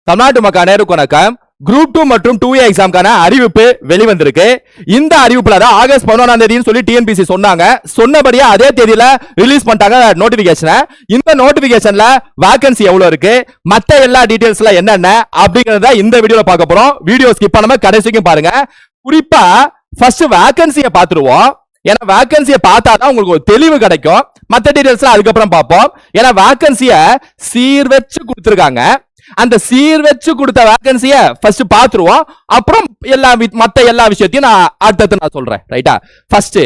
தமிழ்நாட்டு மக்கள் அனைவருக்கும் வணக்கம். குரூப் 2 மற்றும் 2A எக்ஸாம்கான அறிவிப்பு வெளிவந்திருக்கு. இந்த அறிவிப்புல தான் ஆகஸ்ட் 11ஆம் தேதின்னு சொல்லி டிஎன்பிசி சொன்னாங்க. சொன்னபடியே அதே தேதியில ரிலீஸ் பண்ணிட்டாங்க நோட்டிபிகேஷனை. இந்த நோட்டிபிகேஷன்ல வேகன்சி எவ்வளவு இருக்கு, மத்த எல்லா டீடைல்ஸ்ல என்னென்ன அப்படிங்கறத இந்த வீடியோல பார்க்க போறோம். வீடியோ ஸ்கிப் பண்ணாம கடைசிக்கும் பாருங்க. குறிப்பா ஃபர்ஸ்ட் வேகன்சியை பார்த்துருவோம். ஏன்னா வேகன்சியை பார்த்தாதான் உங்களுக்கு ஒரு தெளிவு கிடைக்கும். மத்த டீடைல்ஸ்ல அதுக்கப்புறம் பார்ப்போம். ஏன்னா வேகன்சியை சீர் வச்சு கொடுத்துருக்காங்க. அந்த சீர் வச்சு கொடுத்த வேகன்சியை ஃபர்ஸ்ட் பாத்துருவோம். அப்புறம் மத்த எல்லா விஷயத்தையும் நான் அடுத்தது சொல்றேன். ரைட்டா? ஃபர்ஸ்ட்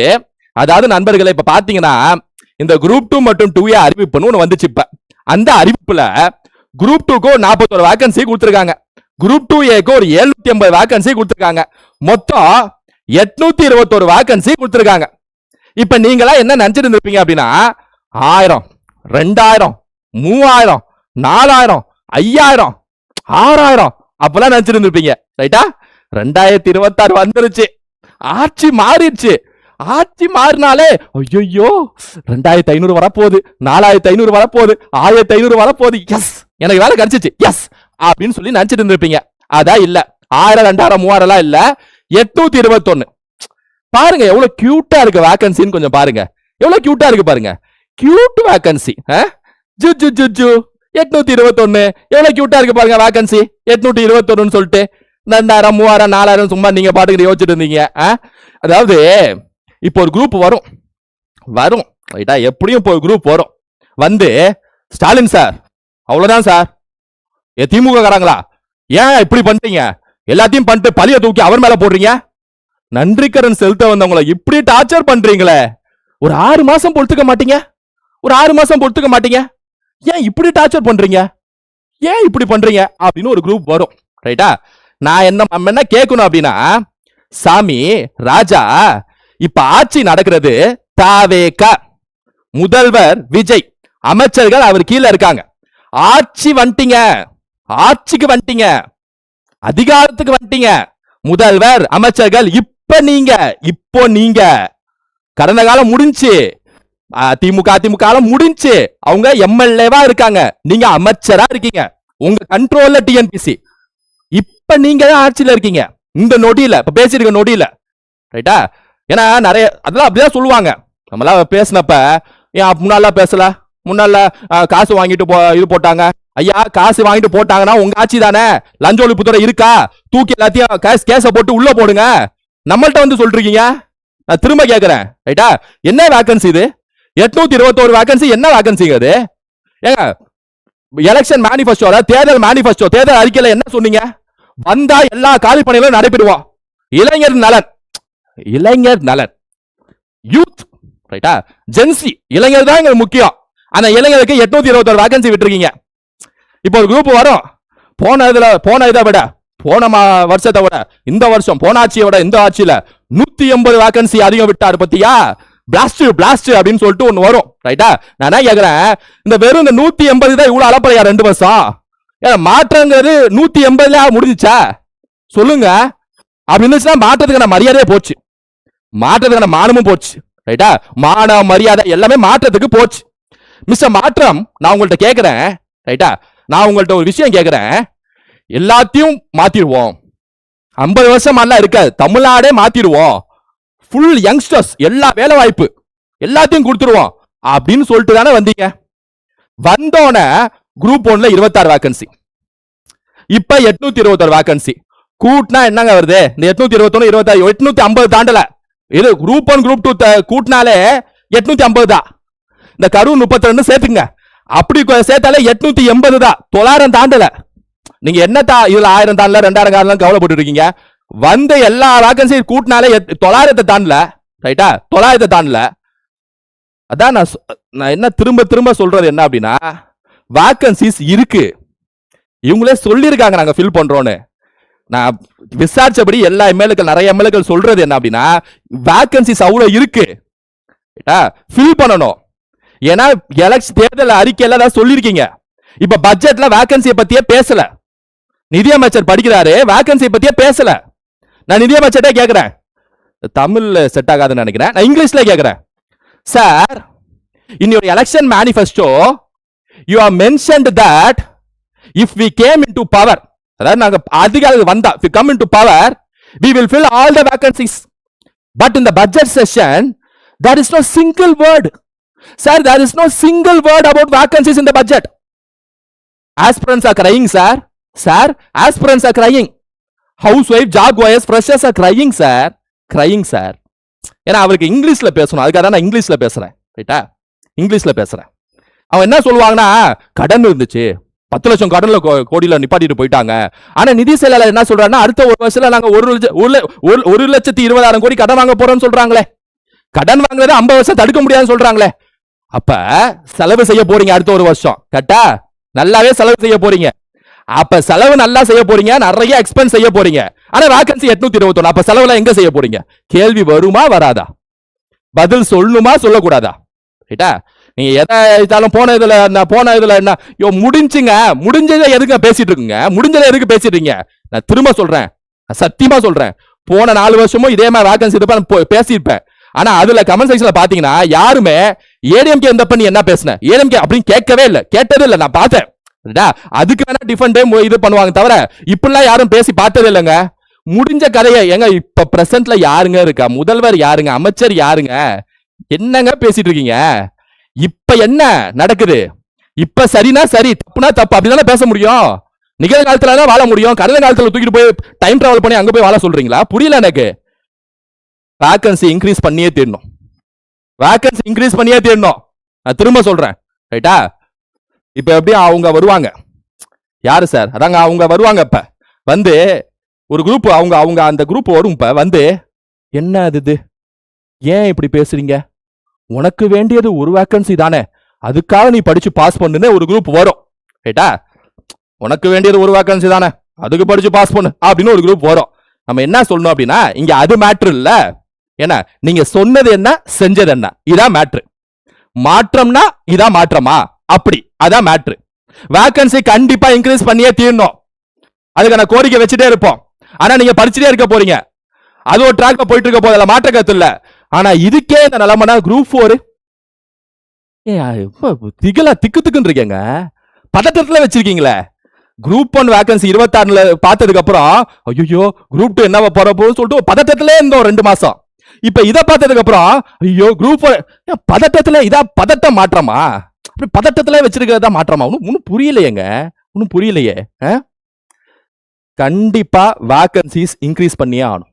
அதாவது நண்பர்களை இப்ப பாத்தீங்கன்னா இந்த குரூப் 2 மற்றும் 2A அறிவிப்புன்னு ஒண்ணு வந்துச்சு. இப்ப அந்த அறிவிப்புல குரூப் 2க்கு 41 வேகன்சி கொடுத்திருக்காங்க. குரூப் 2Aக்கு ஒரு 750 வேகன்சி கொடுத்திருக்காங்க. மொத்தம் 821 வேகன்சி கொடுத்திருக்காங்க. இப்ப நீங்களா என்ன நினைச்சிட்டு இருப்பீங்க அப்படின்னா 1000, 2000, 3000, 4000, 5000, 6000 அப்பெல்லாம் நினைச்சிருந்திருப்பீங்க. ரைட்டா? 2026 வந்துருச்சு. ஆட்சி மாறிடுச்சு. ஆட்சி மாறினாலே ஐயோ 2500 வரப்போகுது, 4500 வரப்போகுது, 1500 வரப்போகுது, எஸ் எனக்கு வேலை கிடைச்சிச்சு எஸ் அப்படின்னு சொல்லி நினைச்சிட்டு இருந்திருப்பீங்க. அதான் இல்ல. 1000, 2000, 3000 எல்லாம் இல்ல. 821. பாருங்க எவ்வளவு கியூட்டா இருக்கு வேகன்சின்னு. கொஞ்சம் பாருங்க எவ்வளவு கியூட்டா இருக்கு பாருங்க. Cute vacancy. ஜு ஜு ஜு ஜு 821 எவ்வளவு கியூட்டா இருக்கு பாருங்க வேகன்சி. 821 சொல்லிட்டு 2000, 3000, 4000 சும்மா நீங்க பாட்டுக்கிட்டு யோசிச்சுட்டு இருந்தீங்க. அதாவது இப்போ ஒரு குரூப் வரும் ரைட்டா? எப்படியும் இப்போ ஒரு குரூப் வரும். வந்து ஸ்டாலின் சார் அவ்வளவுதான் சார், திமுக காரங்களா ஏன் இப்படி பண்றீங்க, எல்லாத்தையும் பண்ணிட்டு பழிய தூக்கி அவர் மேல போடுறீங்க, நன்றிக்கடன் செலுத்த வந்தவங்கள இப்படி டார்ச்சர் பண்றீங்களே, ஒரு 6 மாசம் பொறுத்துக்க மாட்டீங்க, ஒரு 6 மாசம் பொறுத்துக்க மாட்டீங்க, ஏன் இப்படி டார்ச்சர் பண்றீங்க, ஏன் இப்படி பண்றீங்க அப்படின்னு ஒரு குரூப் வரும். ரைட்டா? நான் என்ன கேட்கணும் அப்படின்னா, சாமி ராஜா இப்ப ஆட்சி நடக்கிறது தாவேக, முதல்வர் விஜய், அமைச்சர்கள் அவர் கீழே இருக்காங்க. ஆட்சி வந்துட்டீங்க, ஆட்சிக்கு வந்துட்டீங்க, அதிகாரத்துக்கு வந்துட்டீங்க. முதல்வர் அமைச்சர்கள் இப்போ நீங்க கடந்த காலம் முடிஞ்சு, திமுக முடிஞ்சு அவங்க எம்எல்ஏவா இருக்காங்க, நீங்க அமைச்சரா இருக்கீங்க, உங்க கண்ட்ரோல்ல டிஎன்பிசி. இப்ப நீங்க தான் ஆட்சியில இருக்கீங்க இந்த நொடியில, இப்ப பேசிருக்க நொடியில. ரைட்டா? ஏன்னா நிறைய அதெல்லாம் அப்படிதான் சொல்லுவாங்க. நம்மளாம் பேசினப்ப ஏன் முன்னால பேசல, முன்னால காசு வாங்கிட்டு இது போட்டாங்க. ஐயா காசு வாங்கிட்டு போட்டாங்கன்னா உங்க ஆட்சி தானே, லஞ்ச ஒழிப்புத்துறை இருக்கா, தூக்கி எல்லாத்தையும் கேஸ போட்டு உள்ள போடுங்க, நம்மள்ட்ட வந்து சொல்றீங்க. நான் திரும்ப கேட்கிறேன். ரைட்டா? என்ன வேகன்சி இது? 821 வேகன்சி என்ன வேகன்சிங்க அது? ஏங்க எலெக்ஷன் மேனிஃபெஸ்டோல, தேர்தல் மேனிஃபெஸ்டோ, தேர்தல் அறிக்கையில என்ன சொன்னீங்க? வந்தா எல்லா காலி பணிகளும் நடைபெறுவோம், இளைஞர் நலன், இளைஞர் நலன், யூத். ரைட்டா? ஜென்சி இளைஞர் தான் எங்களுக்கு முக்கியம். ஆனா இளைஞருக்கு 821 வேகன்சி விட்டுருக்கீங்க. இப்போ ஒரு குரூப் வரும். போன இதை விட, போன வருஷத்தை விட இந்த வருஷம், போன ஆட்சியை விட இந்த ஆட்சியில 180 வேகன்சி அதிகம் விட்டாரு பத்தியா? பிளாஸ்ட் அப்படின்னு சொல்லிட்டு ஒண்ணு வரும். ரைட்டா? நான் என்ன கேக்குறேன், இந்த வெறும் இந்த 180 தான் இவ்வளவு அலப்பறையா 2 வருஷம்? மாற்றங்கிறது 180ல முடிஞ்சிச்சா சொல்லுங்க? அப்படி இருந்துச்சுன்னா மாற்றத்துக்கான மரியாதையே போச்சு, மாற்றத்துக்கான மானமும் போச்சு. ரைட்டா? மான மரியாதை எல்லாமே மாற்றத்துக்கு போச்சு. மிஸ்டர் மாற்றம், நான் உங்கள்ட்ட கேக்குறேன். ரைட்டா? நான் உங்கள்ட்ட ஒரு விஷயம் கேக்குறேன். எல்லாத்தையும் மாத்திடுவோம், 50 வருஷம் எல்லாம் இருக்காது, தமிழ்நாடே மாத்திடுவோம், ஃபுல் யங்ஸ்டர்ஸ் எல்லா வேலை வாய்ப்பு எல்லாத்தையும் கொடுத்துருவோம் அப்படின்னு சொல்லிட்டு தானே வந்தீங்க. வந்தோன குரூப் 1ல 26 வேகன்சி, இப்ப 821 வேகன்சி. கூட்டினா என்னங்க வருது? இந்த 821, 26, 850 தாண்டல. இது குரூப் 1 குரூப் 2 கூட்டினாலே 850 தான். இந்த கரூர் 32 சேர்த்துங்க, அப்படி சேர்த்தாலே 880 தான், 900 தாண்டல. நீங்க என்ன இதுல 1000 தாண்டல, 2000 தாண்டல கவலைப்பட்டு இருக்கீங்க. வந்த எல்லா வேகன்சி கூட்டினாலே 900 தாண்டல. ரைட்டா? 900 தாண்டல. அதான் நான் என்ன திரும்ப சொல்றது என்ன அப்படின்னா, வேகன்சிஸ் இருக்கு, இவங்களே சொல்லியிருக்காங்க நாங்க ஃபில் பண்றோம்னு. நான் விசாரிச்சபடி எல்லா எம்எல்ஏக்கள், நிறைய எம்எல்ஏக்கள் சொல்றது என்ன அப்படின்னா, வேகன்சிஸ் அவ்வளவு இருக்கு, ஃபில் பண்ணணும். ஏன்னா எலெக்ஷன் தேர்தல் அறிக்கையில தான் சொல்லியிருக்கீங்க. இப்ப பட்ஜெட்ல வேகன்சியை பத்தியே பேசல, நிதியமைச்சர் படிக்கிறாரு, வேகன்சியை பத்தியே பேசல. நான் நிதியமைச்சர்கிட்ட கேட்கிறேன், தமிழ்ல செட் ஆகாதுன்னு நினைக்கிறேன், நான் இங்கிலீஷ்ல கேட்கிறேன். Sir, in your election manifesto you have mentioned that if we came into power, அதாவது நாங்க அதிகாரத்துக்கு வந்தா, if we come into power, we will fill all the vacancies. But in the budget session, there is no single word. Sir, there is no single word about vacancies in the budget. Aspirants are crying, sir. Sir, aspirants are crying. Housewife, job goers, freshers are crying, sir. Crying, sir. ஏன்னா அவருக்கு இங்கிலீஷ்ல பேசணும், அதுக்காக தான் நான் இங்கிலீஷ்ல பேசுறேன். ரைட்டா? இங்கிலீஷ்ல பேசுறேன். அவன் என்ன சொல்லுவாங்கன்னா, கடன் இருந்துச்சு, 10 லட்சம் கடன்ல கோடியில நிப்பாட்டிட்டு போயிட்டாங்க. ஆனா நிதி செயலாளர் என்ன சொல்றாருன்னா, அடுத்த ஒரு வருஷத்துல நாங்க 1,20,000 கோடி கடன் வாங்க போறோம்னு சொல்றாங்களே. கடன் வாங்குறத 50 வருஷம் தடுக்க முடியாதுன்னு சொல்றாங்களே. அப்ப செலவு செய்ய போறீங்க அடுத்த ஒரு வருஷம். கரெக்டா? நல்லாவே செலவு செய்ய போறீங்க. அப்ப செலவு நல்லா செய்ய போறீங்க, நிறைய எக்ஸ்பென்ஸ் செய்ய போறீங்க. ஆனா வேகன்சி 821. அப்ப செலவுல எங்க செய்ய போறீங்க? கேள்வி வருமா வராதா? பதில் சொல்லணுமா சொல்லக்கூடாதா? ரைட்டா? நீங்க எதாலும் போன இதுல என்ன முடிஞ்சுங்க, முடிஞ்சதை எதுக்கு பேசிட்டு இருக்குங்க? முடிஞ்சதை எதுக்கு பேசிட்டு இருக்கீங்க? நான் திரும்ப சொல்றேன், சத்தியமா சொல்றேன், போன 4 வருஷமும் இதே மாதிரி வேகன்சி பேசியிருப்பேன். ஆனா அதுல கமெண்ட் செக்ஷன்ல பாத்தீங்கன்னா யாருமே ஏடிஎம்கே இந்த பண்ணி என்ன பேசுன ஏடிஎம்கே அப்படின்னு கேட்கவே இல்லை, கேட்டதே இல்லை. நான் பார்த்தேன். அதுக்கு வேணா டிஃபரெண்ட் இது பண்ணுவாங்க தவிர இப்படிலாம் யாரும் பேசி பார்த்ததே இல்லைங்க. முடிஞ்ச கதையை எங்க இப்ப பிரசன்ட்ல யாருங்க இருக்கா? முதல்வர் யாருங்க? அமைச்சர் யாருங்க? என்னங்க பேசிட்டு இருக்கீங்க? இப்ப என்ன நடக்குது? இப்ப சரினா சரி, தப்புனா தப்பு, அப்படிதானே பேச முடியும். நிகழ்காலத்துல தான் வாழ முடியும். கடந்த காலத்துல தூக்கிட்டு போய் டைம் டிராவல் பண்ணி அங்க போய் வாழ சொல்றீங்களா? புரியல எனக்கு. வேகன்சி இன்க்ரீஸ் பண்ணியே தீரணும். வேகன்சி இன்க்ரீஸ் பண்ணியே தீரணும். நான் திரும்ப சொல்றேன். ரைட்டா? இப்ப எப்படி அவங்க வருவாங்க? யாரு சார்? அதாங்க அவங்க வருவாங்க. இப்ப வந்து ஒரு குரூப், அவங்க அந்த குரூப் வரும். இப்ப வந்து என்ன அது, ஏன் இப்படி பேசுறீங்க? உனக்கு வேண்டியது ஒரு வேகன்சி தானே, அதுக்காக நீ படிச்சு பாஸ் பண்ணுன்னு ஒரு குரூப் வரும். ரைட்டா? உனக்கு வேண்டியது ஒரு வேகன்சி தானே, அதுக்கு படிச்சு பாஸ் பண்ணு அப்படின்னு ஒரு குரூப் வரும். நம்ம என்ன சொல்லணும் அப்படின்னா, இங்க அது மேட்ரு இல்ல. ஏன்னா நீங்க சொன்னது என்ன, செஞ்சது என்ன, இதான் மேட்ரு. மாற்றம்னா இதான் மாற்றமா? அப்படி அதான் மேட்ரு. வேகன்சி கண்டிப்பா இன்க்ரீஸ் பண்ணியே தீரணும். அதுக்கான கோரிக்கை வச்சுட்டே இருப்போம். ஆனா நீங்க படிச்சுட்டே இருக்க போறீங்க. அது ஒரு ட்ராக்ல போயிட்டு இருக்க போதில்ல, மாற்ற கருத்து இல்ல. ஆனா இதுக்கே இந்த நிலைமைனா குரூப் 4 திக்குன்னு இருக்கீங்க, பதட்டத்துல வச்சிருக்கீங்களே. குரூப் 1 வேகன்சி 26 பார்த்ததுக்கு அப்புறம் ஐயோ குரூப் 2 என்ன போறப்போன்னு சொல்லிட்டு பதட்டத்திலே இருந்தோம் 2 மாசம். இப்ப இத பார்த்ததுக்கு அப்புறம் ஐயோ குரூப் பதட்டத்துல, இதா பதட்டம் மாற்றமா? அப்படி பதட்டத்திலே வச்சிருக்கிறதா மாற்றமா? ஒன்னும் புரியலையேங்க, ஒன்னும் புரியலையே. கண்டிப்பா வேகன்சிஸ் இன்க்ரீஸ் பண்ணியே ஆகணும்.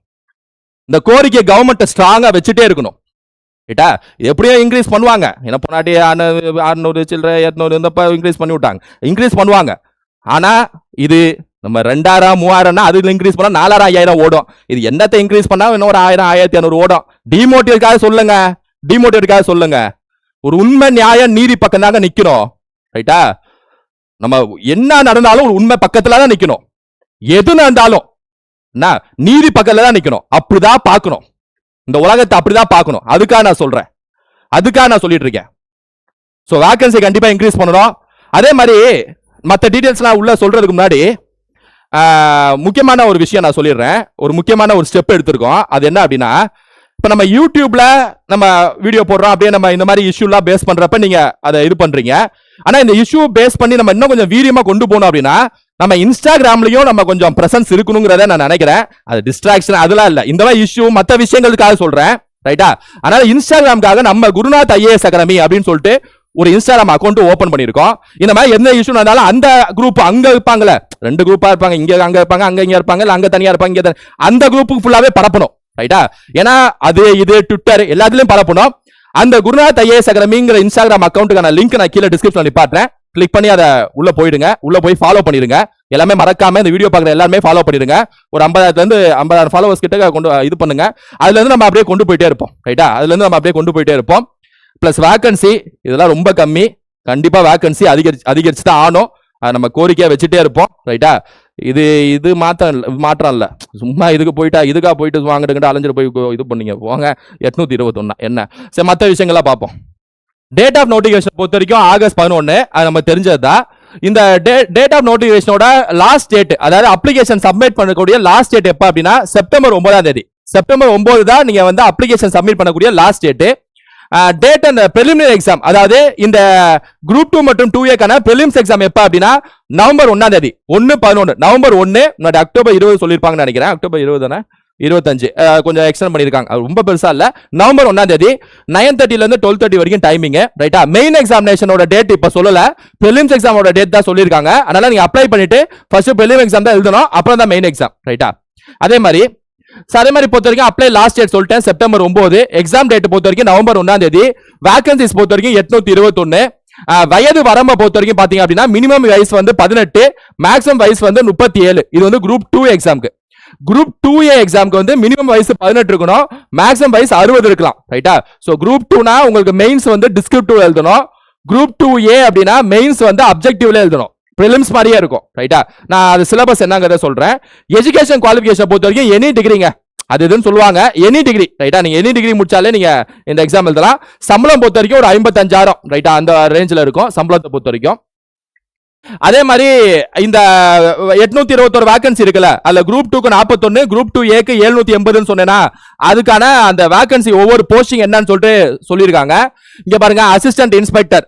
இந்த கோரிக்கை கவர்மெண்ட் ஸ்ட்ராங்கா வச்சுட்டே இருக்கணும். ரைட்டா? எப்படியோ இன்க்ரீஸ் பண்ணுவாங்க. என்ன பொன்னாட்டி 600 சில்லற 200 இந்த இன்க்ரீஸ் பண்ணி விட்டாங்க, இன்க்ரீஸ் பண்ணுவாங்க. ஆனா இது நம்ம 2000 3000 அதுல இன்க்ரீஸ் பண்ணா 4000 5000 ஓடும். இது என்னத்தை இன்க்ரீஸ் பண்ணா இன்னொரு 1000 1500 ஓடும். டிமோட்டிவேட்காக சொல்லுங்க, டிமோட்டிவேட்காக சொல்லுங்க. ஒரு உண்மை நியாயம் நீதி பக்கம் தாங்க நிக்கணும். ரைட்டா? நம்ம என்ன நடந்தாலும் ஒரு உண்மை பக்கத்துல தான் நிக்கணும். எது நடந்தாலும் நீதி பக்கத்துல தான் நிக்கணும். அப்படிதான் பார்க்கணும், இந்த உலகத்தை அப்படிதான் பார்க்கணும். அதுக்காக நான் சொல்றேன், அதுக்காக நான் சொல்லிட்டு இருக்கேன். சோ வேகன்சி கண்டிப்பா இன்க்ரீஸ் பண்ணணும். அதே மாதிரி மற்ற டீடைல்ஸ்லாம் உள்ள சொல்றதுக்கு முன்னாடி முக்கியமான ஒரு விஷயம் நான் சொல்லிடுறேன். ஒரு முக்கியமான ஒரு ஸ்டெப் எடுத்திருக்கோம். அது என்ன அப்படின்னா, இப்ப நம்ம யூடியூப்ல நம்ம வீடியோ போடுறோம், அப்படியே நம்ம இந்த மாதிரி இஷ்யூலாம் பேஸ் பண்றப்ப நீங்க அதை இது பண்றீங்க. ஆனா இந்த இஷ்யூ பேஸ் பண்ணி நம்ம இன்னும் கொஞ்சம் வீரியமா கொண்டு போகணும் அப்படின்னா நம்ம இன்ஸ்டாகிராம்லயும் நம்ம கொஞ்சம் பிரசன்ஸ் இருக்கணுங்கிறத நான் நினைக்கிறேன். அது டிஸ்ட்ராக்ஷன் அதெல்லாம் இல்ல, இந்த மாதிரி இஷ்யூ மற்ற விஷயங்களுக்காக சொல்றேன். ரைட்டா? அதனால இன்ஸ்டாகிராமுக்காக நம்ம குருநாத் ஐஏஎஸ் அகாடமி அப்படின்னு சொல்லிட்டு ஒரு இன்ஸ்டாகிராம் அக்கௌண்ட் ஓபன் பண்ணிருக்கோம். இந்த மாதிரி எந்த இஷ்யூ நடந்தாலும் அந்த குரூப் அங்க இருப்பாங்கல்ல, 2 குரூப்பா இருப்பாங்க, இங்க அங்க இருப்பாங்க, அங்க இங்க இருப்பாங்க, அங்க தனியா இருப்பாங்க, இங்க அந்த குரூப்புக்கு ஃபுல்லாவே பரப்பணும். ரைட்டா? ஏன்னா அது இது ட்விட்டர் எல்லாத்துலயும் பரப்பணும். அந்த குருநாத் ஐஏஎஸ் அகாடமிங்கிற இன்ஸ்டாகிராம் அக்கௌண்ட்டுக்கான லிங்க் நான் கீழே டிஸ்கிரிப்ஷன்ல நிப்பாட்டுறேன். கிளிக் பண்ணி அதை உள்ள போயிடுங்க, உள்ள போய் ஃபாலோ பண்ணிடுங்க. எல்லாமே மறக்காம இந்த வீடியோ பார்க்குற எல்லாருமே ஃபாலோ பண்ணிடுங்க. ஒரு 50,000 ஃபாலோவர்ஸ் கிட்ட கொண்டு இது பண்ணுங்க. அதுல இருந்து நம்ம அப்படியே கொண்டு போயிட்டே இருப்போம். ரைட்டா? அதுல இருந்து நம்ம அப்படியே கொண்டு போயிட்டே இருப்போம். பிளஸ் வேகன்சி இதெல்லாம் ரொம்ப கம்மி, கண்டிப்பா வேகன்சி அதிகரிச்சு தான் ஆனும். நம்ம கோரிக்கையா வச்சுட்டே இருப்போம். ரைட்டா? இது மாற்றம் இல்ல, சும்மா இதுக்கா போயிட்டு வாங்கிட்டு அலைஞ்சிட்டு போய் இது பண்ணீங்க போங்க. 821 என்ன சரி, மற்ற விஷயங்கள்லாம் பார்ப்போம். டேட் ஆஃப் நோட்டிபிகேஷன் பொறுத்த வரைக்கும் ஆகஸ்ட் 11 அது நம்ம தெரிஞ்சதுதான். இந்த டேட் ஆஃப் நோட்டிபிகேஷனோட லாஸ்ட் டேட், அதாவது அப்ளிகேஷன் சப்மிட் பண்ணக்கூடிய லாஸ்ட் டேட் எப்ப அப்படின்னா செப்டம்பர் 9 செப்டம்பர் 9 தான் நீங்க வந்து அப்ளிகேஷன் சப்மிட் பண்ணக்கூடிய last date. Date and preliminary exam, அதாவது இந்த குரூப் 2 மற்றும் 2A கான prelims எக்ஸாம் எப்ப அப்படின்னா நவம்பர் 1ஆம் தேதி 1/11 நவம்பர் 1 அக்டோபர் 20 சொல்லிருப்பாங்கன்னு நினைக்கிறேன். அக்டோபர் 20 தானே 25 கொஞ்சம் எக்ஸ்டெண்ட் பண்ணிருக்காங்க, ரொம்ப பெருசா இல்ல. நவம்பர் 1ஆம் தேதி 9:30 ல இருந்து 12:30 வரைக்கும் டைமிங், ரைட்டா. மெயின் எக்ஸாமினேஷனோட டேட் இப்ப சொல்லல, prelims எக்ஸாமோட டேட் தான் சொல்லிருக்காங்க. அதனால நீங்க அப்ளை பண்ணிட்டு ஃபர்ஸ்ட் prelims எக்ஸாம் தான் எழுதணும், அப்புறம் தான் மெயின் எக்ஸாம், ரைட்டா. அதே மாதிரி பொறுத்த வரைக்கும் அப்ளை லாஸ்ட் டேட் சொல்லிட்டேன் செப்டம்பர் 9, எக்ஸாம் டேட் பொறுத்த வரைக்கும் நவம்பர் 1ஆம் தேதி, வேகன்சிஸ் பொறுத்த வரைக்கும் 821, வயது வரம்பை பொறுத்த வரைக்கும் பாத்தீங்க அப்படின்னா மினிமம் வயசு வந்து 18, மேக்ஸிமம் வயசு வந்து 37. இது வந்து குரூப் 2 எக்ஸாம்க்கு. குரூப் 2A எக்ஸாம்க்கு வந்து மினிமம் வயசு 18 இருக்கணும், மேக்ஸிமம் வயசு 60 இருக்கலாம், ரைட்டா. சோ குரூப் 2னா உங்களுக்கு மெயின்ஸ் வந்து டிஸ்கிரிப்டிவ் எழுதணும், குரூப் 2A அப்படின்னா மெயின்ஸ் வந்து அப்ஜெக்டிவ்ல எழுதணும், prelims மாதிரியே இருக்கும், ரைட்டா. நான் அது சிலபஸ் என்னங்கறத சொல்றேன். எஜுகேஷன் குவாலிஃபிகேஷன் பொறுத்த வரைக்கும் எனி டிகிரிங்க, அது இதுன்னு சொல்லுவாங்க, எனி டிகிரி, ரைட்டா. நீங்க எனி டிகிரி முடிச்சாலே நீங்க இந்த எக்ஸாம் எழுதலாம். சம்பளம் பொறுத்த வரைக்கும் ஒரு 55,000, ரைட்டா, அந்த ரேஞ்சில இருக்கும் சம்பளத்தை பொறுத்த வரைக்கும். அதே மாதிரி இந்த 821 வேகன்சி இருக்குல்ல, அதுல குரூப் 2க்கு 41, குரூப் 2A-க்கு 780 சொன்னேனா, அதுக்கான அந்த வேகன்சி ஒவ்வொரு போஸ்டிங் என்னன்னு சொல்லிட்டு சொல்லியிருக்காங்க. இங்க பாருங்க, அசிஸ்டன்ட் இன்ஸ்பெக்டர்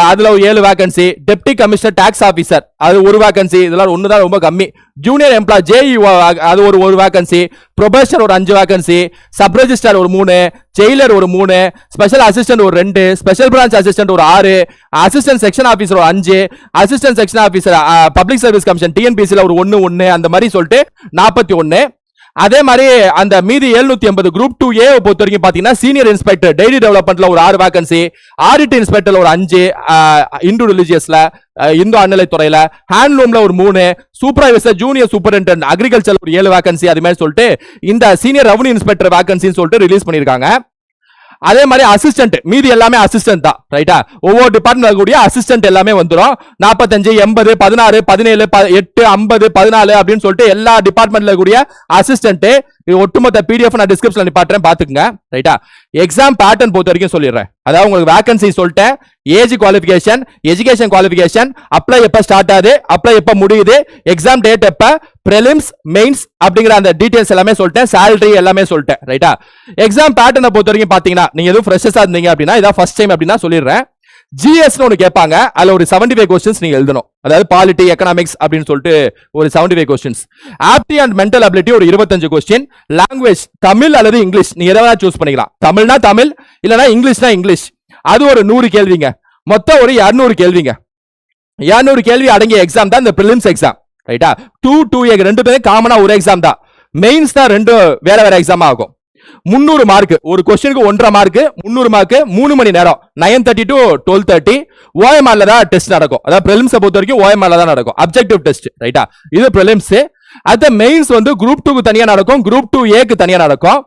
அதுல 7 vacancy, deputy commissioner tax officer அது ஒரு வேகன்சி, இதெல்லாம் ஒண்ணுதான் ரொம்ப கம்மி. ஜூனியர் எம்ப்ளாய் JEO அது ஒரு வேகன்சி, ப்ரொபேஷனர் ஒரு 5 வேகன்சி, சப் ரெஜிஸ்டர் ஒரு 3, ஜெயிலர் ஒரு 3, ஸ்பெஷல் அசிஸ்டன்ட் ஒரு 2, ஸ்பெஷல் பிரான்ச் அசிஸ்டன்ட் ஒரு 6, அசிஸ்டன்ட் செக்ஷன் ஆபீசர் ஒரு 5, assistant section officer public service commission TNPSC-ல ஒரு 1 அந்த மாதிரி சொல்லிட்டு 41. அதே மாதிரி அந்த மீதி 780 குரூப் 2A பொறுத்த வரைக்கும் பாத்தீங்கன்னா சீனியர் இன்ஸ்பெக்டர் டெய்லி டெவலப்மெண்ட்ல ஒரு 6 வேகன்சி, ஆடிட் இன்ஸ்பெக்டர்ல ஒரு 5, இந்து ரிலிஜியஸ்ல இந்து அறநிலைத்துறையில, ஹேண்ட்லூம்ல ஒரு 3, சூப்பர்வைசர் ஜூனியர் சூப்பரிண்டென்டென்ட் அக்ரிகல்ச்சர் ஒரு 7 வேகன்சி, அது மாதிரி சொல்லிட்டு இந்த சீனியர் ரெவன்யூ இன்ஸ்பெக்டர் வேகன்சின்னு சொல்லிட்டு ரிலீஸ் பண்ணிருக்காங்க. அதே மாதிரி அசிஸ்டன்ட் மீதி எல்லாமே அசிஸ்டன்ட் தான், ரைட்டா. ஒவ்வொரு டிபார்ட்மெண்ட் கூடிய அசிஸ்டன்ட் எல்லாமே வந்துடும். 45, 80, 16, 17, 8, 50, 14 அப்படின்னு சொல்லிட்டு எல்லா டிபார்ட்மெண்ட்ல கூடிய அசிஸ்டன்ட். ஒட்டுமொத்த PDF நான் டிஸ்கிரிப்ஷன்ல நிப்பாட்டுறேன், பாத்துக்கங்க, ரைட்டா. எக்ஸாம் பேட்டர்ன் பொறுத்த வரைக்கும் சொல்லிடுறேன். அதாவது உங்களுக்கு வேகன்சி சொல்லிட்டேன், age qualification, education qualification, apply எப்ப ஸ்டார்ட் ஆகுது, அப்ளை எப்ப முடியுது, எக்ஸாம் டேட் எப்ப, prelims மெயின்ஸ் அப்படிங்கிற அந்த டீடைல்ஸ் எல்லாமே சொல்லிட்டேன், salary எல்லாமே சொல்லிட்டேன், ரைட்டா. எக்ஸாம் பேட்டர்னை பொறுத்த வரைக்கும் பாத்தீங்கன்னா நீங்க எதுவும் ஃப்ரெஷர்ஸா இருந்தீங்க அப்படின்னா இதான் ஃபர்ஸ்ட் டைம் அப்படின்னா சொல்லிடுறேன். GS ஒன்னு கேட்பாங்க, அதுல ஒரு 75 கொஸ்டின்ஸ் நீங்க எழுதணும், அதாவது பாலிட்டி எக்கனாமிக்ஸ் அப்படின்னு சொல்லிட்டு ஒரு 75 கொஸ்டின்ஸ். ஆப்டி அண்ட் மென்டல் அபிலிட்டி ஒரு 25 கொஸ்டின். லாங்குவேஜ் தமிழ் அல்லது இங்கிலீஷ் நீங்க எதாவது சூஸ் பண்ணிக்கலாம், தமிழ்னா தமிழ் இல்லனா இங்கிலீஷ்னா இங்கிலீஷ், அது ஒரு 100 கேள்விங்க. மொத்தம் ஒரு 200 கேள்விங்க. 200 கேள்வி அடங்கிய எக்ஸாம் தான் இந்த prelims எக்ஸாம், ரைட்டா. 2A ரெண்டுமே காமனா ஒரு எக்ஸாம் தான், மெயின்ஸ் தான் ரெண்டு வேற வேற எக்ஸாம் ஆகும். 300 மார்க் ஒரு கொஸ்டினுக்கு 1.5 மார்க், 300 மார்க், 3 மணி நேரம் 9:30 to 12:30. OMR தான் டெஸ்ட் நடக்கும், அதாவது prelims பொறுத்த வரைக்கும் OMR தான் நடக்கும், அப்ஜெக்டிவ் டெஸ்ட், ரைட்டா. இது prelims. அது மெயின்ஸ் வந்து குரூப் 2க்கு தனியா நடக்கும், குரூப் 2A-க்கு தனியா நடக்கும்.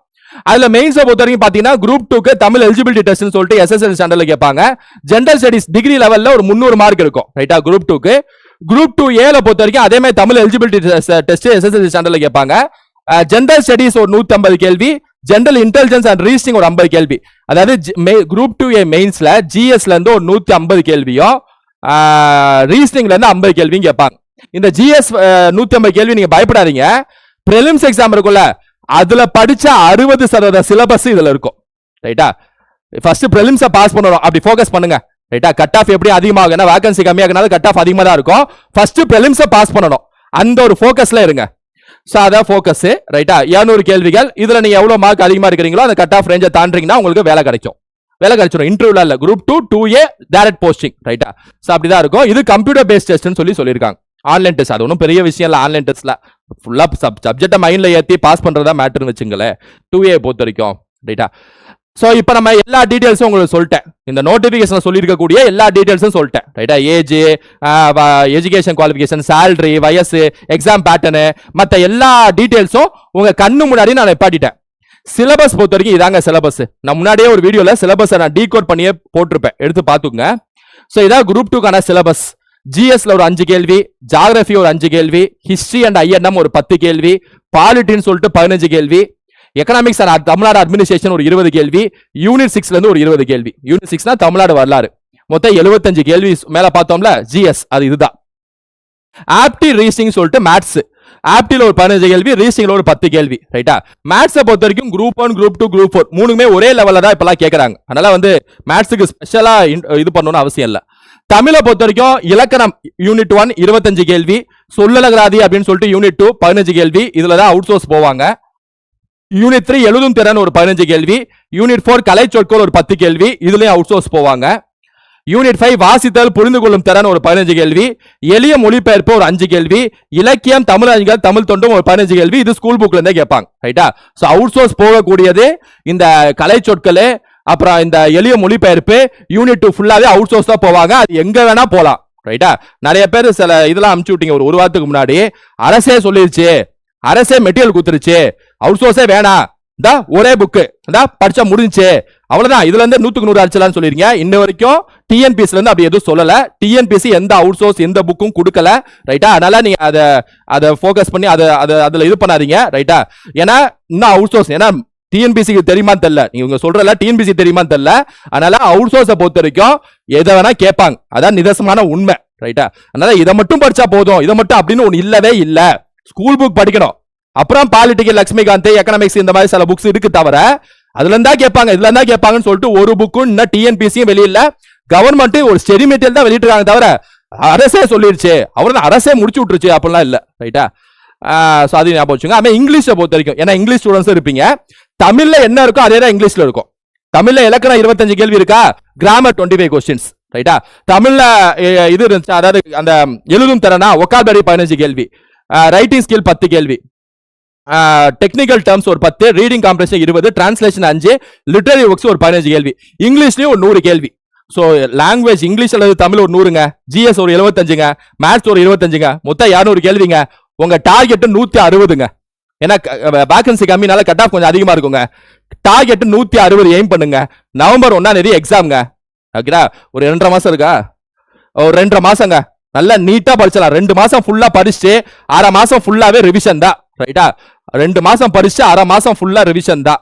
அதுல மெயின்ஸ் பொறுத்த வரைக்கும் பாத்தீங்கன்னா குரூப் 2க்கு தமிழ் எலிஜிபிலிட்டி டெஸ்ட்னு சொல்லிட்டு SSL ஸ்டாண்டர்ட்ல கேட்பாங்க. ஜெனரல் ஸ்டடீஸ் டிகிரி லெவல்ல ஒரு 300 மார்க் இருக்கும், ரைட்டா, குரூப் 2க்கு. குரூப் 2A-ல பொறுத்த வரைக்கும் அதே மாதிரி தமிழ் எலிஜிபிலிட்டி டெஸ்ட் SSL ஸ்டாண்டர்ட்ல கேட்பாங்க. ஜெனரல் ஸ்டடீஸ் ஒரு 150 கேள்வி, ஜெனரல் இன்டெலிஜென்ஸ் அண்ட் ரீசனிங் ஒரு 50 கேள்வி. அதாவது குரூப் 2A மெயின்ஸ்ல GS-ல இருந்து ஒரு 150 கேள்வியும், ரீசனிங்ல இருந்து 50 கேள்வியும் கேட்பாங்க. இந்த GS 150 கேள்வி நீங்க பயப்படாதீங்க, prelims எக்ஸாம் இருக்கும்ல அதுல படிச்ச 60% சிலபஸ் இதுல இருக்கும், ரைட்டா. ஃபர்ஸ்ட் prelims பாஸ் பண்ணணும், அப்படி ஃபோக்கஸ் பண்ணுங்க, ரைட்டா. கட் ஆஃப் எப்படி அதிகமாகும், ஏன்னா வேகன்சி கம்மியாகனால கட் ஆஃப் அதிகமா தான் இருக்கும். ஃபர்ஸ்ட் prelims பாஸ் பண்ணணும், அந்த ஒரு ஃபோக்கஸ்ல இருங்க. சோ அதான் ஃபோக்கஸ், ரைட்டா. 200 கேள்விகள், இதுல நீங்க எவ்வளவு மார்க் அதிகமா இருக்கிறீங்களோ அந்த கட் ஆஃப் ரேஞ்சை தாண்டிங்கன்னா உங்களுக்கு வேலை கிடைக்கும், வேலை கிடைச்சிடும். இன்டர்வியூல இல்ல, குரூப் 2 2A டைரக்ட் போஸ்டிங், ரைட்டா. சோ அப்படிதான் இருக்கும். இது கம்ப்யூட்டர் பேஸ்ட் டெஸ்ட்னு சொல்லியிருக்காங்க, ஆன்லைன் டெஸ்ட். அது ஒன்றும் பெரிய விஷயம் இல்லை, ஆன்லைன் டெஸ்ட்ல ஃபுல்லா சப்ஜெக்டை மைண்ட்ல ஏற்றி பாஸ் பண்றதா மேட்டர்னு வச்சுங்களேன் 2A பொறுத்த வரைக்கும், ரைட்டா. சோ இப்போ நம்ம எல்லா டீடைல்ஸும் உங்களுக்கு சொல்லிட்டேன், இந்த நோட்டிபிகேஷன் சொல்லியிருக்கக்கூடிய எல்லா டீடைல்ஸும் சொல்லிட்டேன், ரைட்டா. ஏஜ், எஜுகேஷன் குவாலிஃபிகேஷன், salary, வயசு, எக்ஸாம் பேட்டர்னு, மற்ற எல்லா டீடைல்ஸும் உங்க கண்ணு முன்னாடி நான் நிப்பாட்டிட்டேன். சிலபஸ் பொறுத்த வரைக்கும் இதாங்க சிலபஸ். நான் முன்னாடியே ஒரு வீடியோல சிலபஸை நான் டீகோட் பண்ணியே போட்டிருப்பேன், எடுத்து பார்த்துங்க. சோ இதான் குரூப் 2க்கான சிலபஸ். GS-ல ஒரு 5 கேள்வி, ஜியோகிராஃபி ஒரு 5 கேள்வி, ஹிஸ்டரி அண்ட் INM ஒரு 10 கேள்வி, பாலிட்டின்னு சொல்லிட்டு 15 கேள்வி, எக்கனாமிக்ஸ் அண்ட் தமிழ்நாடு அட்மினிஸ்ட்ரேஷன் ஒரு 20 கேள்வி, யூனிட் 6ல இருந்து ஒரு 20 கேள்வி. யூனிட் 6னா தமிழ்நாடு வரலாறு. மொத்தம் 75 கேள்வி மேல பார்த்தோம்ல GS, அது இதுதான். ஆப்டி ரீசனிங் சொல்லிட்டு மேத்ஸ், ஆப்டில ஒரு 15 கேள்வி, ரீசனிங்ல ஒரு 10 கேள்வி. ரைட்டா? மேத்ஸை பொறுத்த வரைக்கும் குரூப் 1, குரூப் 2, குரூப் 4 மூணுமே ஒரே லெவல்ல தான் இப்பெல்லாம் கேட்கறாங்க. அதனால வந்து மேத்ஸுக்கு ஸ்பெஷலா இது பண்ணணும்னு அவசியம் இல்ல. தமிழை பொறுத்த வரைக்கும் இலக்கணம் யூனிட் 1 25 கேள்வி, சொல்லலகராதி அப்படின்னு சொல்லிட்டு யூனிட் 2 15 கேள்வி, இதுல தான் அவுட் சோர்ஸ் போவாங்க. யூனிட் 3 எழுதும் திறன் ஒரு 15 கேள்வி, யூனிட் 4 கலை சொற்கள் ஒரு 10 கேள்வி, இதுலயும் அவுட் சோர்ஸ் போவாங்க. யூனிட் 5 வாசித்தல் புரிந்து கொள்ளும் திறன் ஒரு 15 கேள்வி, எளிய மொழிபெயர்ப்பு ஒரு 5 கேள்வி, இலக்கியம் தமிழறிஞர்கள் தமிழ் தொண்டும் ஒரு 15 கேள்வி. இது ஸ்கூல் புக்ல இருந்தே கேட்பாங்க. ரைட்டா? சோ அவுட் சோர்ஸ் போகக்கூடியது இந்த கலை சொற்கள், அப்புறம் இந்த எளிய மொழிபெயர்ப்பு. யூனிட் 2 ஃபுல்லாவே அவுட் சோர்ஸ் தான் போவாங்க. அது எங்க வேணா போலாம். ரைட்டா? நிறைய பேர் சில இதெல்லாம் அனுப்பிச்சு விட்டீங்க ஒரு வாரத்துக்கு முன்னாடி. அரசே சொல்லிருச்சு, அரசே மெட்டீரியல் குடுத்துருச்சு, அவுட் சோர்ஸே வேணாம், ஒரே புக்கு படிச்சா முடிஞ்சு அவ்வளவுதான், இதுல இருந்து 100க்கு 100 அடிச்சலாம்னு சொல்லிருங்க. இன்ன வரைக்கும் டிஎன்பிஎஸ்ல இருந்து அப்படி எதுவும் சொல்லல. டிஎன்பிஎஸ்சி எந்த அவுட் சோர்ஸ் எந்த புக்கும் கொடுக்கல. ரைட்டா? அதனால நீங்க அதை ஃபோக்கஸ் பண்ணி அதுல இது பண்ணாதீங்க. ரைட்டா? ஏன்னா இன்னும் அவுட் சோர்ஸ், ஏன்னா டிஎன்பிசிக்கு தெரியுமான்னு தெரியல, நீங்க சொல்றல டிஎன்பிசி தெரியுமான்னு தெரியல. அதனால அவுட் சோர்ஸை பொறுத்த வரைக்கும் எதை வேணா கேட்பாங்க, அதான் நிதர்சனமான உண்மை. ரைட்டா? அதனால இதை மட்டும் படிச்சா போதும், இதை மட்டும் அப்படின்னு ஒண்ணு இல்லவே இல்ல. ஸ்கூல் புக் படிக்கணும், அப்புறம் பாலிட்டிக்கல், லட்சுமிகாந்த், எக்கனாமிக்ஸ் இந்த மாதிரி சில புக்ஸ் இருக்கு தவிர அதுல இருந்தா கேட்பாங்க இதுல இருந்தா கேட்பாங்கன்னு சொல்லிட்டு ஒரு புக்கும் இன்னும் டிஎன்பிசியும் வெளியில. கவர்மெண்ட் ஒரு ஸ்டடி மெட்டீரியல் தான் வெளியிட்டிருக்காங்க தவிர அரசே சொல்லிருச்சு, அவர்தான் அரசே முடிச்சு விட்டுருச்சு அப்படிலாம் இல்ல. ரைட்டா? அது ஞாபகம் வச்சுங்க. ஆனா இங்கிலீஷை பொறுத்த வரைக்கும், ஏன்னா இங்கிலீஷ் ஸ்டூடெண்ட்ஸ் இருப்பீங்க, தமிழ்ல என்ன இருக்கோ அதே தான் இங்கிலீஷ்ல இருக்கும். தமிழ்ல இலக்கணம் 25 கேள்வி இருக்கா, கிராமர் 25 கொஸ்டின்ஸ். ரைட்டா? தமிழ்ல இது இருந்துச்சு, அதாவது அந்த எழுதும் திறனா ஒக்காபரி 15 கேள்வி, ரைட்டிங் ஸ்கில் 10 கேள்வி, டெக்னிக்கல் டேர்ம்ஸ் ஒரு 10, reading comprehension 20, translation 5, literary works ஒரு 15 கேள்வி, இங்கிலீஷ்லயும் ஒரு 100 கேள்வி. சோ லாங்குவேஜ் இங்கிலீஷ் அல்லது தமிழ் ஒரு 100ங்க, ஜிஎஸ் ஒரு 75ங்க, மேத்ஸ் ஒரு 25ங்க, மொத்தம் 200 கேள்விங்க. உங்க டார்கெட் 160ங்க. ஏன்னா வேகன்சி கம்மினால கட் ஆஃப் கொஞ்சம் அதிகமா இருக்குங்க. டார்கெட் 160 எய்ம் பண்ணுங்க. நவம்பர் 1ஆம் தேதி எக்ஸாம்ங்க. ஓகேடா? ஒரு 2.5 மாசம் இருக்கா, ஒரு 2.5 மாசங்க. நல்லா நீட்டா படிச்சலாம். 2 மாசம் ஃபுல்லா படிச்சு 1/2 மாசம் ஃபுல்லாவே ரிவிஷன் தான். ரைட்டா? 2 மாசம் படிச்சு 1/2 மாசம் ஃபுல்லா ரிவிஷன் தான்.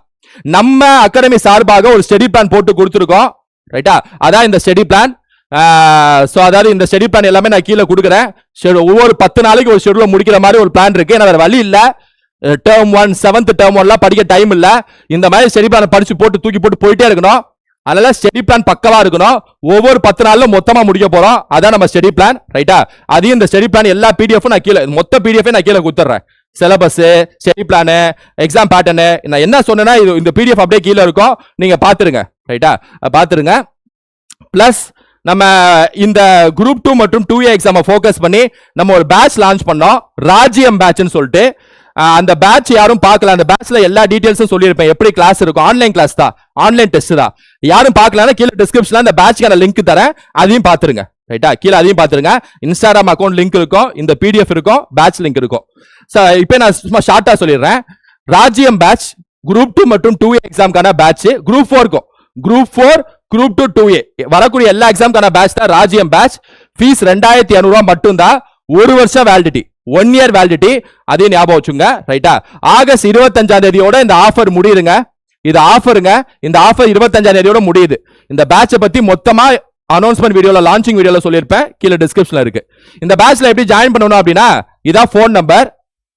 நம்ம அகாடமி சார்பாக ஒரு ஸ்டடி பிளான் போட்டு கொடுத்துருக்கோம். ரைட்டா? அதான் இந்த ஸ்டடி பிளான். சோ அதாவது இந்த ஸ்டடி பிளான் எல்லாமே நான் கீழே கொடுக்குறேன். ஒவ்வொரு 10 நாளைக்கு ஒரு ஷெட்யூல முடிக்கிற மாதிரி ஒரு பிளான் இருக்கு. வேற வழி இல்ல. டேர்ம் 1 7th டேர்ம் 1 படிக்க டைம் இல்ல. இந்த மாதிரி ஸ்டடி பிளான் படிச்சு போட்டு தூக்கி போட்டு போயிட்டே இருக்கணும். அதனால ஸ்டடி பிளான் பக்கவா இருக்கணும். ஒவ்வொரு 10 நாள்ல மொத்தமா முடிக்க போறோம். அதான் நம்ம ஸ்டடி பிளான். ரைட்டா? அதையும் இந்த ஸ்டடி பிளான் எல்லா பிடிஎஃப் நான் கீழே, மொத்த பிடிஎஃப் நான் கீழே கொடுத்துறேன். Syllabus, study plan, exam pattern, நான் என்ன சொன்னேன்னா இந்த பிடிஎஃப் அப்படியே கீழே இருக்கும், நீங்க பாத்துருங்க. ரைட்டா? பாத்துருங்க. பிளஸ் நம்ம இந்த குரூப் 2 மற்றும் 2A எக்ஸாமை ஃபோக்கஸ் பண்ணி நம்ம ஒரு பேட்ச் லான்ச் பண்ணோம், ராஜ்யம் பேட்ச்னு சொல்லிட்டு. அந்த பேட்ச் யாரும் பார்க்கல. அந்த பேட்ச்ல எல்லா டீடைல்ஸும் சொல்லியிருப்பேன். எப்படி கிளாஸ் இருக்கும், ஆன்லைன் கிளாஸ் தான், ஆன்லைன் டெஸ்ட் தான். யாரும் பார்க்கலன்னா கீழே டிஸ்கிரிப்ஷன்ல அந்த பேட்ச்க்கான லிங்க் தரேன், அதையும் பாத்துருங்க. ரைட்டா? கீழே அதையும் பாத்துருங்க. இன்ஸ்டாகிராம் அக்கௌண்ட் லிங்க் இருக்கும், இந்த பிடிஎஃப் இருக்கும், பேட்ச் லிங்க் இருக்கும். இப்போ நான் சும்மா ஷார்ட்டா சொல்லிடுறேன். ராஜ்யம் பேட்ச் குரூப் 2 மற்றும் 2A எக்ஸாம்க்கான பேட்ச். குரூப் 4க்கும், குரூப் 4, குரூப் 2, 2A வரக்கூடிய எல்லா எக்ஸாம்க்கான பேட்ச் தான் ராஜ்யம் பேட்ச். ஃபீஸ் 2200 மட்டும் தான். 1 வருஷம் வேலிடிட்டி, 1 இயர் வேலிடிட்டி. அதையும் ஞாபகம் வச்சுங்க. ரைட்டா? ஆகஸ்ட் 25ஆம் தேதியோட இந்த ஆஃபர் முடியுதுங்க. இது ஆஃபருங்க. இந்த ஆஃபர் 25ஆம் தேதியோட முடியுது. இந்த பேட்சை பத்தி மொத்தமா அனௌன்ஸ்மெண்ட் வீடியோல, லான்ச்சிங் வீடியோல சொல்லியிருப்பேன், கீழே டிஸ்கிரிப்ஷன்ல இருக்கு. இந்த பேட்ச்ல எப்படி ஜாயின் பண்ணணும் அப்படின்னா, இதான் ஃபோன் நம்பர்.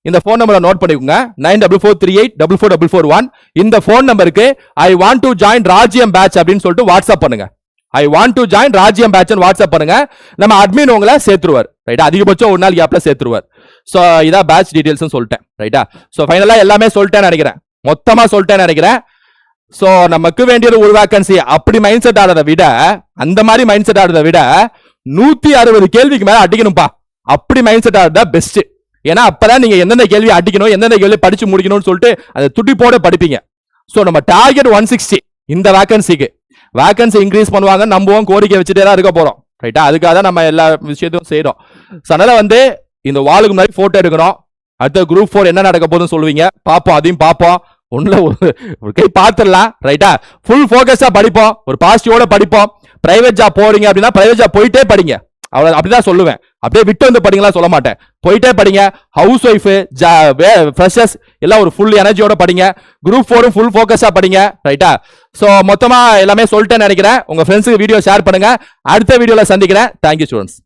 இந்த ஃபோன் நம்பரை நோட் பண்ணிக்கோங்க, 9443844441. இந்த ஃபோன் நம்பருக்கு ஐ வாண்ட் டு ஜாயின் ராஜ்யம் பேட்ச் அப்படின்னு சொல்லிட்டு வாட்ஸ்அப் பண்ணுங்க. ஐ வாண்ட் டு ஜாயின் ராஜ்யம் பேட்ச் வாட்ஸ்அப் பண்ணுங்க. நம்ம அட்மின் உங்களை சேர்த்துருவார். ரைட்டா? அதிகபட்சம் 1 நாள் கேப்ல சேர்த்துருவார். சோ இதான் பேட்ச் டீடைல்ஸ் சொல்லிட்டேன். ரைட்டா? சோ ஃபைனலா எல்லாமே சொல்லிட்டேன்னு நினைக்கிறேன், மொத்தமா சொல்லிட்டேன்னு நினைக்கிறேன். சோ நமக்கு வேண்டியது ஒரு வேகன்சி. அப்படி மைண்ட் செட் ஆடுறத விட, அந்த மாதிரி மைண்ட் செட் ஆடுறத விட 160 கேள்விக்கு மேல அடிக்கணும்பா. அப்படி மைண்ட் செட் ஆடுறதா பெஸ்ட். ஏன்னா அப்பதான் நீங்க எந்தெந்த கேள்வி அடிக்கணும், எந்தெந்த கேள்வி படிச்சு முடிக்கணும்னு சொல்லிட்டு அதை துடிப்போட படிப்பீங்க. சோ நம்ம டார்கெட் 160. இந்த வேகன்சிக்கு வேகன்சி இன்க்ரீஸ் பண்ணுவாங்க நம்புவோம், கோரிக்கை வச்சுட்டே தான் இருக்க போறோம். ரைட்டா? அதுக்காக தான் நம்ம எல்லா விஷயத்தையும் செய்யறோம். அதனால வந்து இந்த வாளுக்கு முன்னாடி போட்டோ எடுக்கணும். அடுத்த குரூப் 4 என்ன நடக்க போகுதுன்னு சொல்லுவீங்க, பாப்போம், அதையும் பாப்போம். ஒண்ணுல ஒரு கை பாத்துடலாம். ரைட்டா? ஃபுல் போக்கஸா படிப்போம், ஒரு பாசிட்டிவோட படிப்போம். பிரைவேட் ஜாப் போறீங்க அப்படின்னா பிரைவேட் ஜாப் போயிட்டே படிங்க. அவ்வளவு அப்படிதான் சொல்லுவேன். அப்படியே விட்டு வந்து படிங்களா சொல்ல மாட்டேன், போயிட்டே படிங்க. ஹவுஸ் ஒய்ஃப், ஃப்ரெஷர்ஸ் எல்லாம் ஒரு ஃபுல் எனர்ஜியோட படிங்க. குரூப் 4 ஃபுல் போக்கஸா படிங்க. ரைட்டா? சோ மொத்தமா எல்லாமே சொல்லிட்டேன்னு நினைக்கிறேன். உங்க ஃப்ரெண்ட்ஸுக்கு வீடியோ ஷேர் பண்ணுங்க. அடுத்த வீடியோல சந்திக்கிறேன். Thank you students.